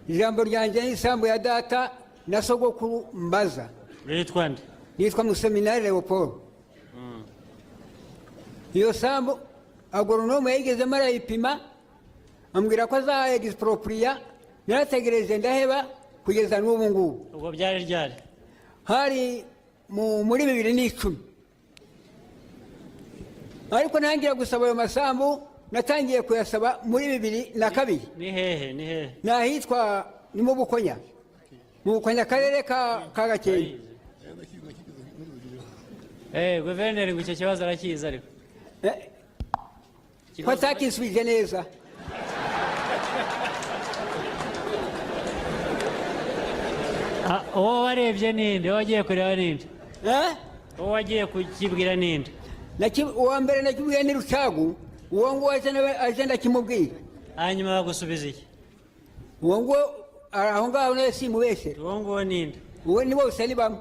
ijambo ryanjye n'isambu ya data na sogokuru mbaza. Witwa nde? Nitwa Museminari Leopold. Iyo sambu agoronome yigeze marayipima ambwira ko za expropriate narategereje ndaheba kugeza n'ubu ngubu. Ubwo byari ryari? Hari muri 2010. Ariko nangira gusaba ayo masambu natangiye kuyasaba muri 2002. Ni hehe? Nahitwa ni mu Bukonya. Mu Bukonya karere ka Gakenke. Guverineri ngicyo kibazo arakiza ariko. Ko takisubije neza. Uwo warebye ninde? Wagiye kureba ninde? Uwo wagiye kukibwira ninde? Uwa mbere nakibwiye ni Rucagu, uwo ngo agenda kimubwira. Hanyuma bagusubiza iki? Uwo ngo aho ngaho ne simubeshe. Uwo ngo ninde? Uwo ni bose ni bamwe.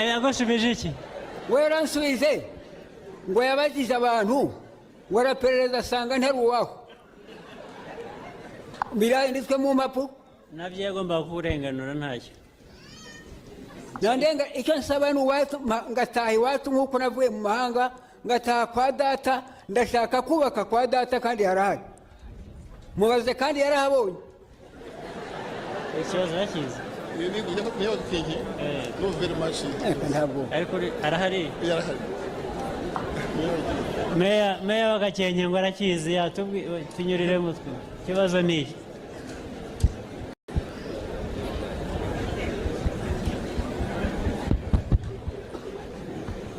Yagushubije iki? We ransubize ngo yabajije abantu waraperereza asanga ntari uwaho. Biranditswe mu mpapuro. Nabyo yagomba kurenganura ntacyo. Nandenga icyo nsaba ni uwatu ngataha iwacu nk'uko navuye mu mahanga ngataha kwa data ndashaka kubaka kwa data kandi harahari. Mubaze kandi yarahabonye. Ikibazo yakize. Ariko arahari. Meya wa Gakenke ngo arakizi tunyurire mutwe. Ikibazo ni iki?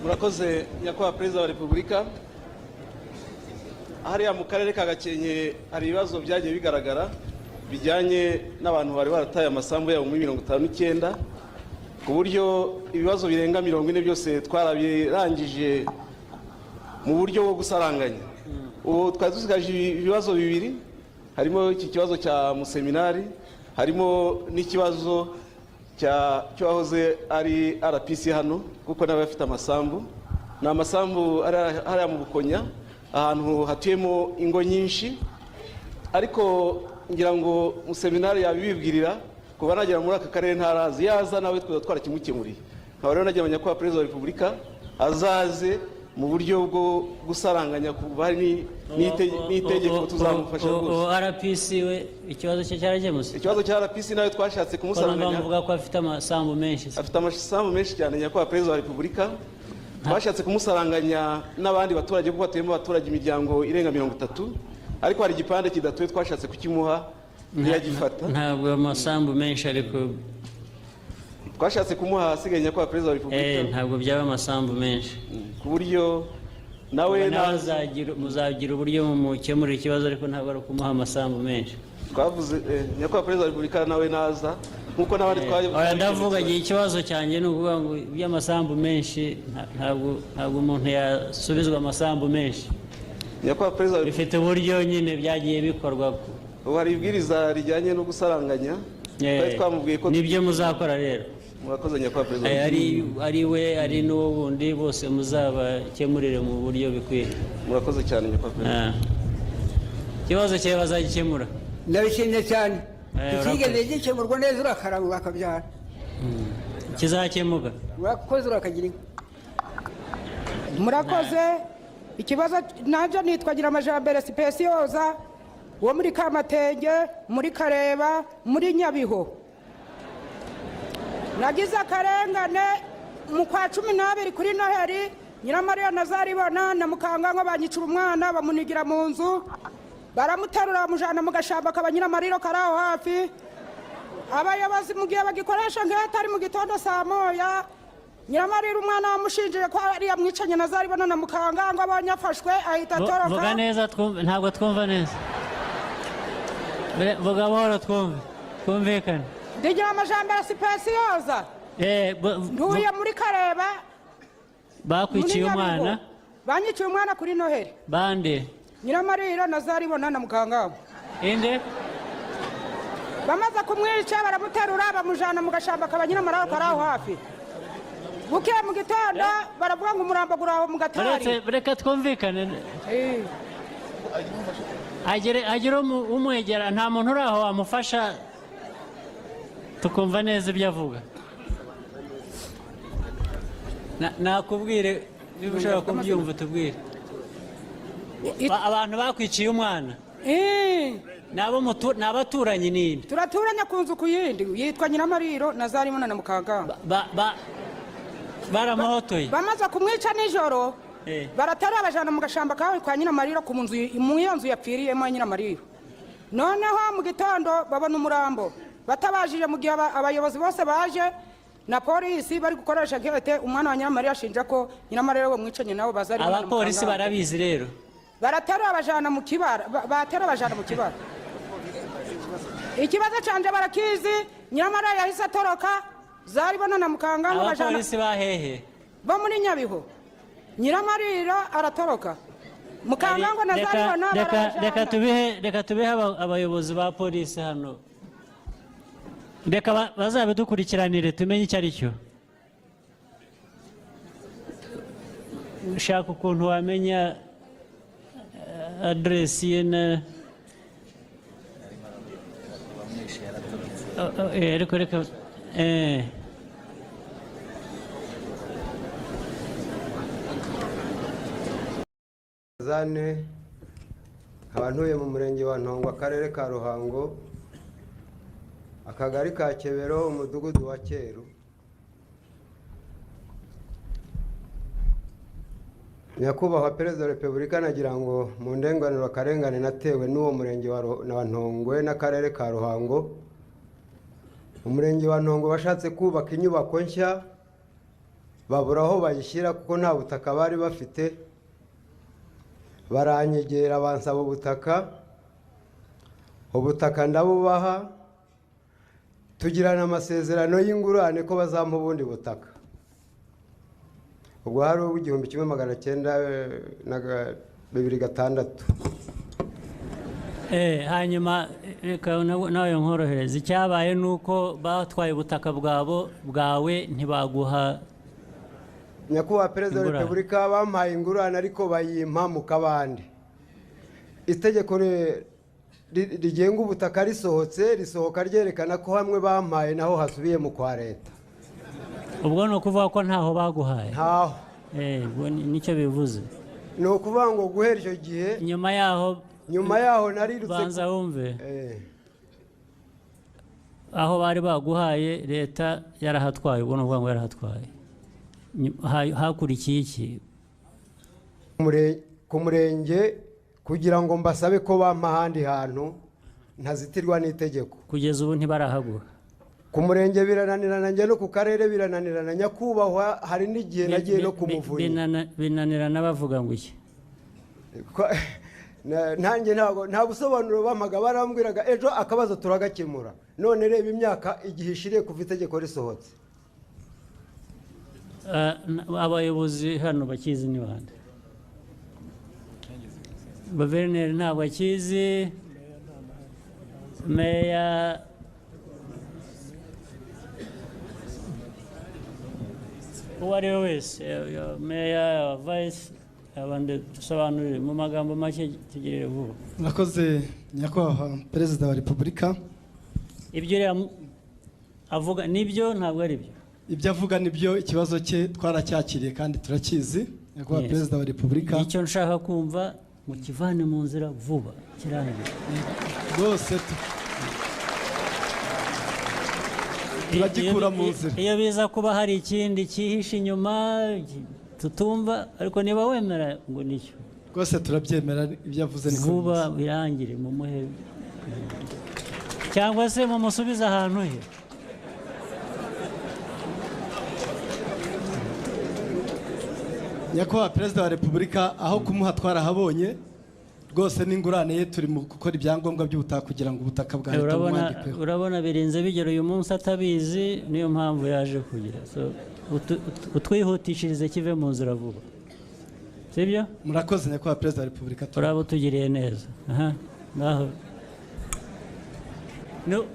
Murakoze nyakubahwa Perezida wa Repubulika. Hariya mu karere ka Gakenke hari ibibazo byagiye bigaragara bijyanye n'abantu bari barataye amasambu yabo muri 59 ku buryo ibibazo birenga 40 byose twarabirangije mu buryo bwo gusaranganya. Ubu twazusigaje ibibazo bibiri, harimo iki kibazo cya Museminari, harimo n'ikibazo cyo ahoze ari RPC hano kuko nawe afite amasambu. Na amasambu ari mu Bukonya ahantu hatuyemo ingo nyinshi, ariko ngira ngo Museminari yabibwirira kuba nagera muri aka karere ntarazi yaza nawe twarakimukemuriye. Nkaba rero nagira nyakubahwa Perezida wa Repubulika azaze mu buryo bwo gusaranganya kuba n'itegeko tuzamufasha rwose. RPC we ikibazo cye cyaragemutse? Ikibazo cya RPC nawe twashatse kumusaranganya. Bavuga ko afite amasambu menshi. Afite amasambu menshi cyane nyakubahwa Perezida wa Repubulika. Twashatse kumusaranganya n'abandi baturage kuko batuyemo abaturage imiryango irenga 30, ariko hari igipande kidatuye twashatse kukimuha ntiyagifata. Ntabwo amasambu menshi ariko twashatse kumuha asigaye nyakubahwa Perezida wa Repubulika. Ntabwo byaba amasambu menshi ku buryo nawe muzagira uburyo mukemura ikibazo, ariko ntabwo ari ukumuha amasambu menshi. Twavuze nyakubahwa Perezida wa Repubulika nawe naza nkuko n'abandi ndavuga igihe ikibazo cyanjye ni ukuvuga ngo by'amasambu menshi ntabwo umuntu yasubizwa amasambu menshi. Nyakubahwa Perezida wa bifite uburyo nyine byagiye bikorwa. Ubu hari ibwiriza rijyanye no gusaranganya twamubwiye ko nibyo muzakora rero. Murakoze nyakubahwa Perezida. Ari we ari n'uwo wundi bose muzabakemurire mu buryo bikwiye. Murakoze cyane nyakubahwa Perezida. Ikibazo cyawe bazagikemura. Ndabishimye cyane. Kigeze gikemurwa neza urakaraba akabyara. Kizakemuka. Murakoze urakagira. Murakoze. Ikibazo nanje nitwagira amajambere Specioza wo muri Kamatenge, muri Kareba, muri Nyabiho. Nagize akarengane mu kwa 12 kuri Noheri, Nyiramariya Nazaribona na Mukangango banyicura umwana bamunigira mu nzu, baramuterura mujana mu gashamba kabanyiramariro karaho hafi. Abayobozi mugiye bagikoresha nk'atari mu gitondo saa moya, Nyiramarira umwana wamushinjije ko ari yamwicanye Nazaribona na Mukangango abanyafashwe ahita atoroka. Vuga neza ntabwo twumva neza. Vuga bora twumvikane. Ndigira amajambere Specioza. Nduye muri Kareba. Bakwiciye umwana? Banyiciye umwana kuri Noheri. Bande? Nyiramarira Nazaribona na Mukangango. Inde? Bamaze kumwica baramuterura bamujana mu gashamba kabanyiramariro karaho hafi. bukeye mu gitondo baravuga ngo umurambo guraho mu gatari. reka twumvikane agire umwegera nta muntu uri aho wamufasha tukumva neza ibyo avuga. nakubwire niba ushaka kubyumva tubwire. abantu bakwiciye umwana ni abaturanyi nini? turaturanye ku nzu ku yindi yitwa Nyiramariro na Zarimuna na Mukagamba. baramuhotoye bamaze kumwica nijoro baratari abajana mu gashamba kawe kwa Nyiramariro mu iyo nzu yapfiriyemo Nyiramariro. noneho mu gitondo babona umurambo batabajije mu gihe abayobozi bose baje na polisi bari gukoresha nkete umwana wa Nyiramariro ashinja ko Nyiramariro we mwicanye nabo bazari. abapolisi barabizi rero baratera abajana mu kibara batera abajana mu kibara. ikibazo canje barakizi Nyiramariro yahise atoroka Zaribona na Mukanga abajana. abapolisi bahehe bo muri Nyabiho. Nyiramariro aratoroka Mukanga ngo na Zaribona. reka tubihe abayobozi ba polisi hano, reka bazabidukurikiranire tumenye icyo ari cyo. ushaka ukuntu wamenya aderesi ye na ariko reka Zane abantuye mu murenge wa Ntongo akarere ka Ruhango akagari ka Kebero umudugudu wa Cyeru. Nyakubahwa Perezida wa Repubulika nagira ngo mu ndenganiro akarengane natewe n'uwo murenge wa Ntongwe n'akarere ka Ruhango. Umurenge wa Ntongo bashatse kubaka inyubako nshya babura aho bayishyira kuko nta butaka bari bafite, baranyegera bansaba ubutaka ndabubaha, tugirana amasezerano y'ingurane ko bazampa ubundi butaka. ubwo hari ubw'igihumbi 1926. hanyuma reka nawe nkorohereza. icyabaye nuko batwaye ubutaka bwawe ntibaguha. Nyakubahwa Perezida wa Repubulika bampaye ingurane ariko bayimpa mu kabande. Itegeko rigenga ubutaka risohoka ryerekana ko hamwe bampaye naho hasubiye mu kwa leta. ubwo ni ukuvuga ko ntaho baguhaye? Ntaho. nicyo bivuze. ni ukuvuga ngo guhera icyo gihe nyuma yaho narirutse. banza wumve aho bari baguhaye leta yarahatwaye. ubwo ni ukuvuga ngo yarahatwaye. hakurikiye iki? ku murenge kugira ngo mbasabe ko bampa ahandi hantu ntazitirwa n'itegeko. kugeza ubu ntibarahaguha? ku murenge birananirana, njye no ku karere birananirana. Nyakubahwa hari n'igihe nagiye no ku Muvunyi. binanirana bavuga ngo iki? nanjye nta busobanuro bampaga, barambwiraga ejo akabazo turagakemura. none reba imyaka igihe ishiriye kuva itegeko risohotse. abayobozi hano bakizi ni bande? Guverineri ntabwo akizi, meya uwo ari we wese, meya, vice, abandi dusobanurire mu magambo make tugirire vuba. Murakoze Nyakubahwa Perezida wa Repubulika. ibyo avuga nibyo ntabwo ari byo? ibyo avuga nibyo, ikibazo cye twaracyakiriye kandi turakizi. Nyakubahwa Perezida wa Repubulika, icyo nshaka kumva mukivane mu nzira vuba kirangiye rwose turagikura mu nzira. iyo biza kuba hari ikindi cyihishe inyuma tutumva, ariko niba wemera ngo nicyo rwose turabyemera. ibyo avuze ni vuba birangire, mumuhe cyangwa se mumusubize ahantu he. Nyakubahwa Perezida wa Repubulika, aho kumuha twarahabonye rwose n'ingurane ye turi mu gukora ibyangombwa by'ubutaka kugira ngo ubutaka bwa leta bumwandikeho. urabona birinze bigera uyu munsi atabizi, niyo mpamvu yaje kugira. utwihutishirize kive mu nzira vuba, sibyo? Murakoze Nyakubahwa Perezida wa Repubulika. uraba utugiriye neza. ngaho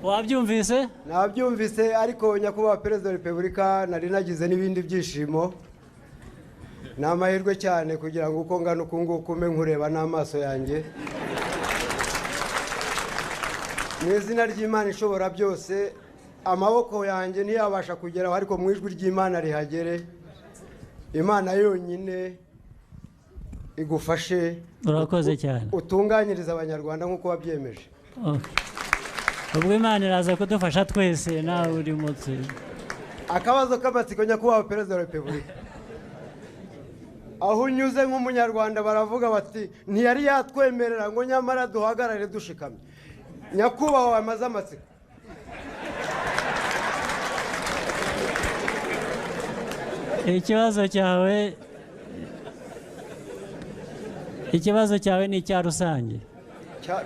wabyumvise? nabyumvise, ariko nyakubahwa perezida wa repubulika nari nagize n'ibindi byishimo. Ni amahirwe cyane kugira ngo uko ngana uku nguku mbe nkureba n'amaso yanjye. Mu izina ry'Imana ishobora byose, amaboko yanjye ntiyabasha kugeraho, ariko mu ijwi ry'Imana rihagere. Imana yonyine igufashe. Urakoze cyane. Utunganyiriza abanyarwanda nk'uko wabyemeje. Ubwo Imana iraza kudufasha twese, nawe uri mutse. Akabazo k'amatsiko nyakubahwa perezida wa repubulika. Aho unyuze nk'umunyarwanda baravuga bati ntiyari yatwemerera ngo nyamara duhagarare dushikamye. Nyakubahwa wamaze amatsiko. Ikibazo cyawe ni icya rusange.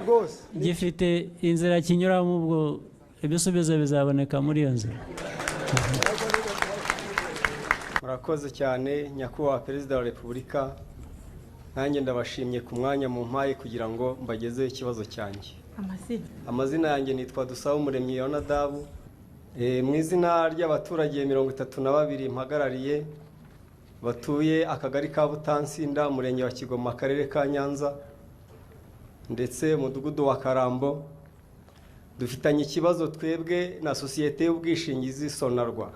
Rwose. Gifite inzira kinyuramo, ubwo ibisubizo bizaboneka muri iyo nzira. Murakoze cyane nyakubahwa perezida wa repubulika. Nanjye ndabashimye ku mwanya mu mpaye kugira ngo mbagezeho ikibazo cyanjye. Amazina yanjye nitwa Dusabumuremyi Yonadabu. Mu izina ry'abaturage 32 mpagarariye batuye akagari ka Butansinda, umurenge wa Kigoma, akarere ka Nyanza, ndetse umudugudu wa Karambo, dufitanye ikibazo twebwe na sosiyete y'ubwishingizi Sonarwa.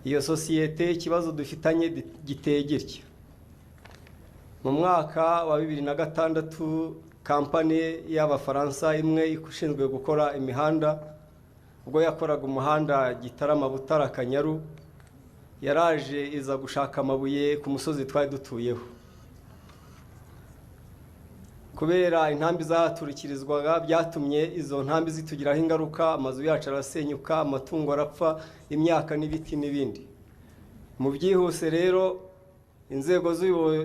Iyo sosiyete ikibazo dufitanye giteye gitya. Mu mwaka wa 2006 kampani y'Abafaransa imwe ishinzwe gukora imihanda, ubwo yakoraga umuhanda Gitarama Butara Kanyaru, yaraje iza gushaka amabuye ku musozi twari dutuyeho. Kubera intambi zaturikirizwaga byatumye izo ntambi zitugiraho ingaruka, amazu yacu arasenyuka, amatungo arapfa, imyaka n'ibiti n'ibindi. Mu byihuse rero inzego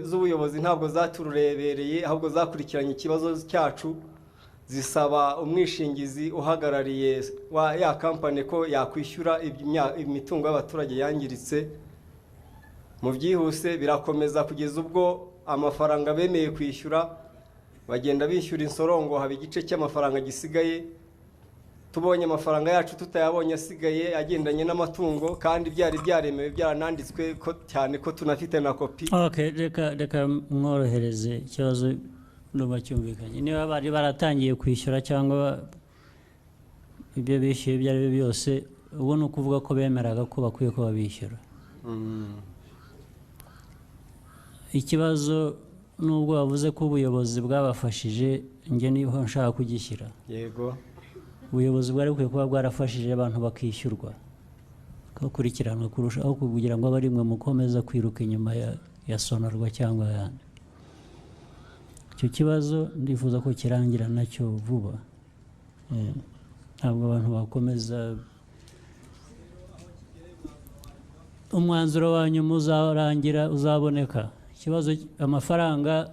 z'ubuyobozi ntabwo zaturebereye, ahubwo zakurikiranye ikibazo cyacu, zisaba umwishingizi uhagarariye wa ya kampani ko yakwishyura imitungo y'abaturage yangiritse. Mu byihuse birakomeza kugeza ubwo amafaranga bemeye kwishyura bagenda bishyura insorongo, haba igice cy'amafaranga gisigaye. Tubonye amafaranga yacu tutayabonye asigaye agendanye n'amatungo, kandi byari byaremewe byarananditswe ko cyane ko tunafite na kopi. Okay, reka mworohereze ikibazo nuba cyumvikanye. Niba bari baratangiye kwishyura cyangwa ibyo bishyuye ibyo ari byo byose, ubu ni ukuvuga ko bemeraga ko bakwiye ko babishyura. Ikibazo nubwo bavuze ko ubuyobozi bwabafashije, njye niho nshaka kugishyira. Yego. Ubuyobozi bwari bukwiye kuba bwarafashije abantu bakishyurwa, bakurikiranwa kurushaho, kugira ngo abarimwe mukomeza kwiruka inyuma ya Sonarwa cyangwa ayandi. Icyo kibazo ndifuza ko kirangira nacyo vuba. Ntabwo abantu bakomeza. Umwanzuro wanyu muzarangira uzaboneka. Ikibazo amafaranga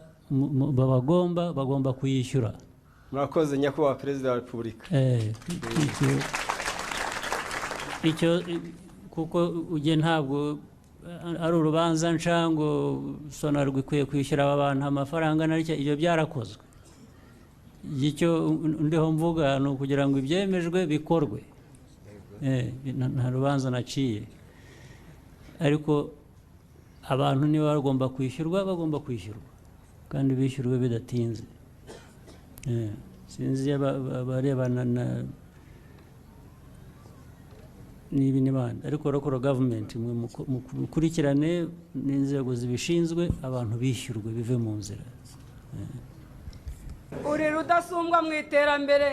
bagomba kuyishyura. Murakoze nyakubahwa perezida wa repubulika. Icyo kuko ujye ntabwo ari urubanza nshango Sonarwa ikwiye kwishyura aba bantu amafaranga, naryo ibyo byarakozwe. Icyo ndiho mvuga ni ukugira ngo ibyemejwe bikorwe. Nta rubanza naciye, ariko abantu niba bagomba kwishyurwa bagomba kwishyurwa, kandi bishyurwe bidatinze. Sinzi abarebana n'ibi n'ibandi, ariko local government mukurikirane n'inzego zibishinzwe, abantu bishyurwe bive mu nzira. Uri rudasumbwa mu iterambere.